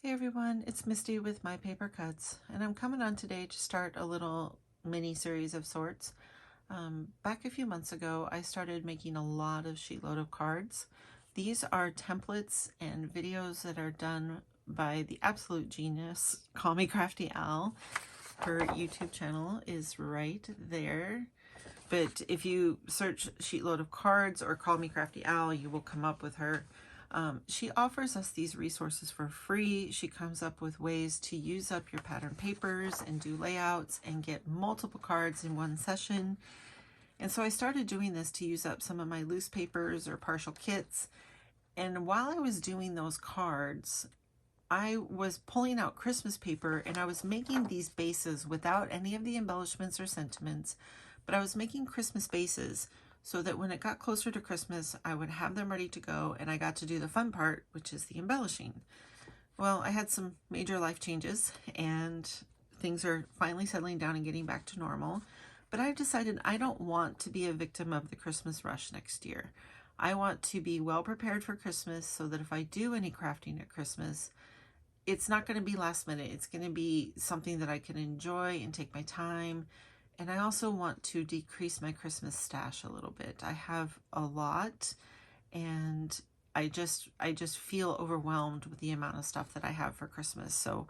Hey everyone, it's Misty with My Paper Cuts, and I'm coming on today to start a little mini series of sorts. Back a few months ago, I started making a lot of Sheetload of cards. These are templates and videos that are done by the absolute genius, Call Me Crafty Al. Her YouTube channel is right there. But if you search Sheetload of Cards or Call Me Crafty Al, you will come up with her. She offers us these resources for free. She comes up with ways to use up your pattern papers and do layouts and get multiple cards in one session. And so I started doing this to use up some of my loose papers or partial kits. And while I was doing those cards, I was pulling out Christmas paper and I was making these bases without any of the embellishments or sentiments, but I was making Christmas bases so that when it got closer to Christmas, I would have them ready to go and I got to do the fun part, which is the embellishing. Well, I had some major life changes and things are finally settling down and getting back to normal, but I've decided I don't want to be a victim of the Christmas rush next year. I want to be well prepared for Christmas so that if I do any crafting at Christmas, it's not going to be last minute. It's going to be something that I can enjoy and take my time. And I also want to decrease my Christmas stash a little bit. I have a lot and I just feel overwhelmed with the amount of stuff that I have for Christmas. So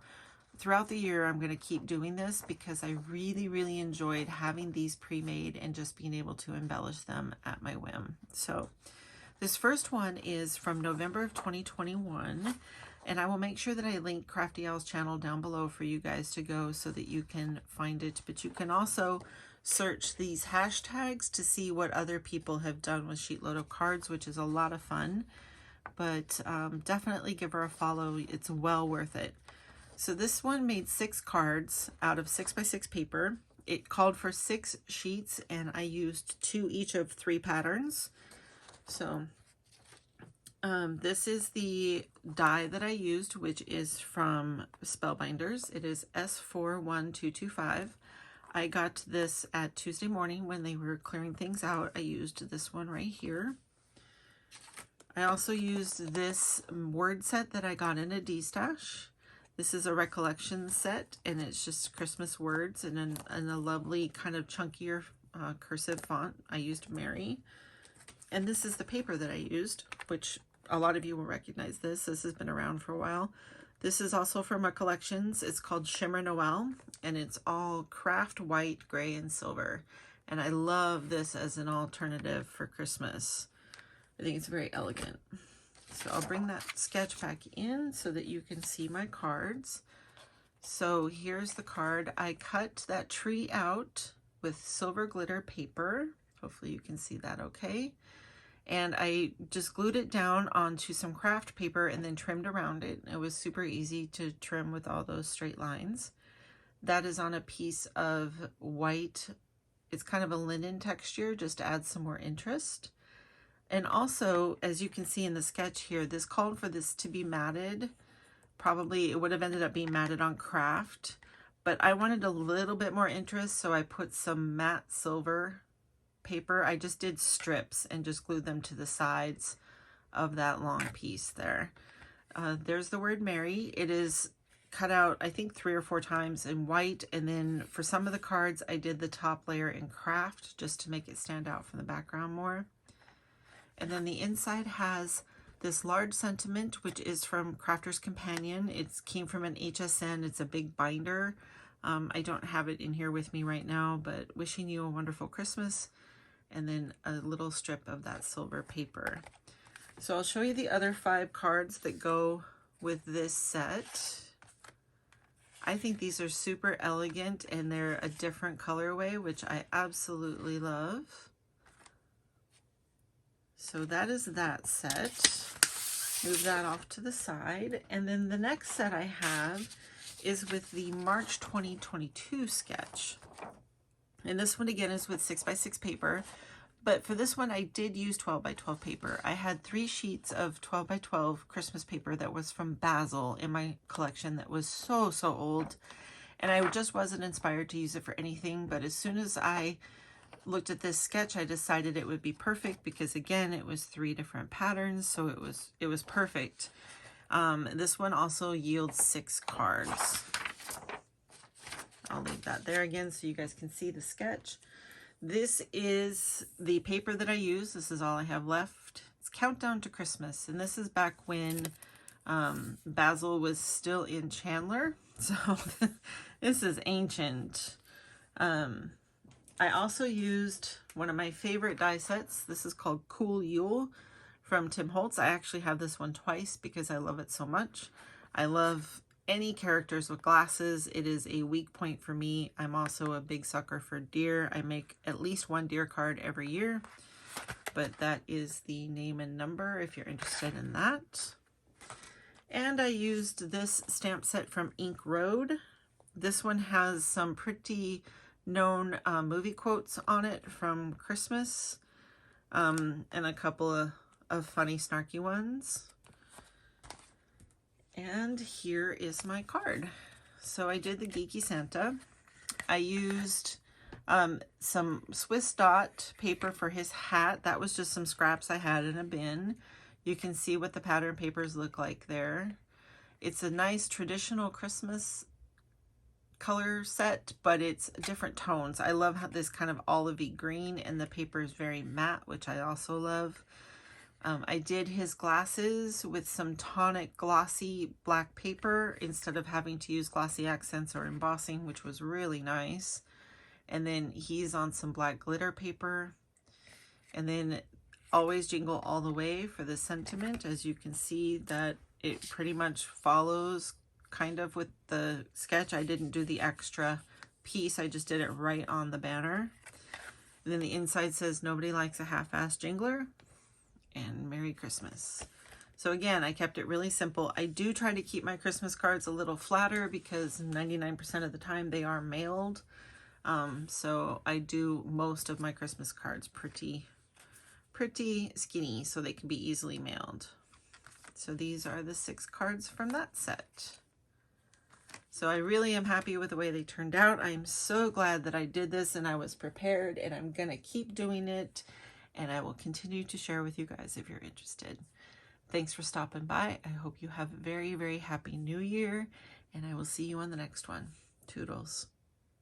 throughout the year, I'm going to keep doing this because I really enjoyed having these pre-made and just being able to embellish them at my whim. So this first one is from November of 2021. And I will make sure that I link Crafty Al's channel down below for you guys to go so that you can find it. But you can also search these hashtags to see what other people have done with Sheetload of Cards, which is a lot of fun. But definitely give her a follow. It's well worth it. So this one made 6 cards out of 6x6 paper. It called for 6 sheets and I used 2 each of 3 patterns. So this is the die that I used, which is from Spellbinders. It is S41225. I got this at Tuesday morning when they were clearing things out. I used this one right here. I also used this word set that I got in a D-stash. This is a recollection set, and it's just Christmas words in a lovely kind of chunkier cursive font. I used Mary. And this is the paper that I used, which a lot of you will recognize this. This has been around for a while. This is also from Recollections. It's called Shimmer Noel, and it's all craft white, gray, and silver. And I love this as an alternative for Christmas. I think it's very elegant. So I'll bring that sketch back in so that you can see my cards. So here's the card. I cut that tree out with silver glitter paper. Hopefully you can see that okay. And I just glued it down onto some craft paper and then trimmed around it. It was super easy to trim with all those straight lines. That is on a piece of white. It's kind of a linen texture, just to add some more interest. And also, as you can see in the sketch here, this called for this to be matted. Probably it would have ended up being matted on craft, but I wanted a little bit more interest, so I put some matte silver paper. I just did strips and just glued them to the sides of that long piece there. There's the word Mary. It is cut out, I think 3 or 4 times in white, and then for some of the cards I did the top layer in craft just to make it stand out from the background more. And then the inside has this large sentiment, which is from Crafter's Companion. It came from an HSN. It's a big binder. I don't have it in here with me right now, but wishing you a wonderful Christmas. And then a little strip of that silver paper. So I'll show you the other 5 cards that go with this set. I think these are super elegant and they're a different colorway, which I absolutely love. So that is that set. Move that off to the side. And then the next set I have is with the March 2022 sketch. And this one again is with 6x6 paper, but for this one I did use 12x12 paper. I had 3 sheets of 12x12 Christmas paper that was from Basil in my collection that was so old, and I just wasn't inspired to use it for anything. But as soon as I looked at this sketch, I decided it would be perfect because again it was 3 different patterns, so it was perfect. This one also yields 6 cards. I'll leave that there again so you guys can see the sketch. This is the paper that I use. This is all I have left. It's Countdown to Christmas, and this is back when Basil was still in Chandler. So this is ancient. I also used one of my favorite die sets. This is called Cool Yule from Tim Holtz. I actually have this one twice because I love it so much. I love any characters with glasses. It is a weak point for me. I'm also a big sucker for deer. I make at least one deer card every year, but that is the name and number if you're interested in that. And I used this stamp set from Ink Road. This one has some pretty known movie quotes on it from Christmas, and a couple of funny snarky ones. And here is my card. So I did the Geeky Santa. I used some Swiss dot paper for his hat. That was just some scraps I had in a bin. You can see what the pattern papers look like there. It's a nice traditional Christmas color set, but it's different tones. I love how this kind of olivey green, and the paper is very matte, which I also love. I did his glasses with some tonic glossy black paper instead of having to use glossy accents or embossing, which was really nice. And then he's on some black glitter paper. And then Always Jingle All the Way for the sentiment. As you can see, that it pretty much follows kind of with the sketch. I didn't do the extra piece. I just did it right on the banner. And then the inside says, "Nobody likes a half-assed jingler," and Merry Christmas. So again, I kept it really simple. I do try to keep my Christmas cards a little flatter because 99% of the time they are mailed. So I do most of my Christmas cards pretty skinny so they can be easily mailed. So these are the 6 cards from that set. So I really am happy with the way they turned out. I'm so glad that I did this and I was prepared, and I'm gonna keep doing it, and I will continue to share with you guys if you're interested. Thanks for stopping by. I hope you have a very, very happy new year, and I will see you on the next one. Toodles.